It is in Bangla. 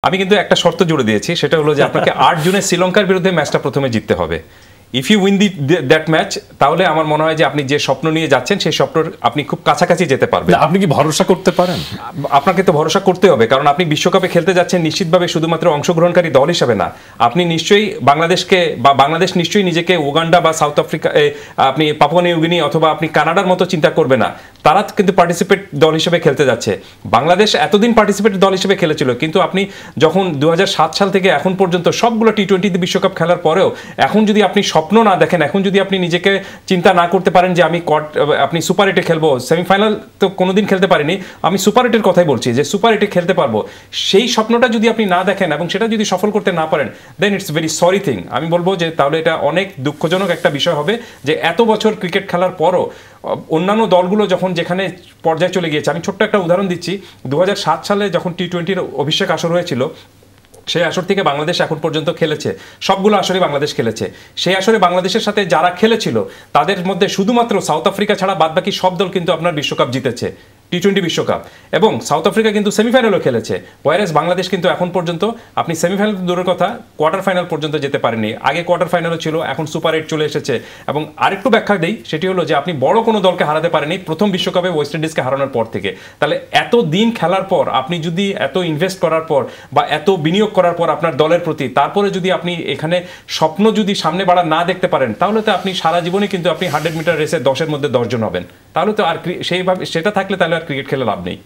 আমি কিন্তু একটা শর্ত জুড়ে দিয়েছি, সেটা হলো যে আপনাকে ৮ জুনে শ্রীলঙ্কার বিরুদ্ধে ম্যাচটা প্রথমে জিততে হবে। If you win that match, তাহলে আমার মনে হয় যে আপনি যে স্বপ্ন নিয়ে যাচ্ছেন সেই স্বপ্নর আপনি খুব কাছাকাছি যেতে পারবেন। আপনি কি ভরসা করতে পারেন? আপনাকে তো ভরসা করতে হবে, কারণ আপনি বিশ্বকাপে খেলতে যাচ্ছেন নিশ্চিতভাবে শুধুমাত্র অংশগ্রহণকারী দল হিসেবে না। আপনি নিশ্চয়ই বাংলাদেশকে বা বাংলাদেশ নিশ্চয়ই নিজেকে উগান্ডা বা সাউথ আফ্রিকা, আপনি পাপুয়া নিউ গিনি অথবা আপনি কানাডার মতো চিন্তা করবে না। তারা কিন্তু পার্টিসিপেট দল হিসেবে খেলতে যাচ্ছে। বাংলাদেশ এতদিন পার্টিসিপেট দল হিসেবে খেলেছিল, কিন্তু আপনি যখন 2007 সাল থেকে এখন পর্যন্ত সবগুলো টি-20 বিশ্বকাপ খেলার পরেও এখন যদি আপনি স্বপ্ন না দেখেন, এখন যদি আপনি নিজেকে চিন্তা না করতে পারেন যে আপনি সুপার এইটে খেলবো, সেমিফাইনাল তো কোনোদিন খেলতে পারিনি, আমি সুপার এইটের কথাই বলছি যে সুপার এইটে খেলতে পারবো, সেই স্বপ্নটা যদি আপনি না দেখেন এবং সেটা যদি সফল করতে না পারেন, দেন ইটস ভেরি সরি থিং। আমি বলবো যে তাহলে এটা অনেক দুঃখজনক একটা বিষয় হবে যে এত বছর ক্রিকেট খেলার পরও অন্যান্য দলগুলো যখন যেখানে পর্যায়ে চলে গিয়েছে। আমি ছোট্ট একটা উদাহরণ দিচ্ছি, 2007 সালে যখন টি-20 অভিষেক আসর হয়েছিল, সেই আসর থেকে বাংলাদেশ এখন পর্যন্ত খেলেছে, সবগুলো আসরে বাংলাদেশ খেলেছে। সেই আসরে বাংলাদেশের সাথে যারা খেলেছিল তাদের মধ্যে শুধুমাত্র সাউথ আফ্রিকা ছাড়া বাদবাকি সব দল কিন্তু আপনার বিশ্বকাপ জিতেছে, টি-20 বিশ্বকাপ। এবং সাউথ আফ্রিকা কিন্তু সেমিফাইনালও খেলেছে, ওয়ারেস বাংলাদেশ কিন্তু এখন পর্যন্ত আপনি সেমিফাইনাল দূরের কথা কোয়ার্টার ফাইনাল পর্যন্ত যেতে পারেনি। আগে কোয়ার্টার ফাইনালও ছিল, এখন সুপার এইট চলে এসেছে। এবং আরেকটু ব্যাখ্যা দেই, সেটি হলো যে আপনি বড় কোনো দলকে হারাতে পারেনি প্রথম বিশ্বকাপে ওয়েস্ট ইন্ডিজকে হারানোর পর থেকে। তাহলে এত দিন খেলার পর আপনি যদি এত ইনভেস্ট করার পর বা এত বিনিয়োগ করার পর আপনার দলের প্রতি, তারপরে যদি আপনি এখানে স্বপ্ন যদি সামনে বাড়া না দেখতে পারেন, তাহলে তো আপনি সারা জীবনে কিন্তু আপনি 100 মিটার রেসে 10-এর মধ্যে 10 জন হবেন। তাহলে তো আর সেইভাবে সেটা থাকলে তাহলে আর ক্রিকেট খেলে লাভ নেই।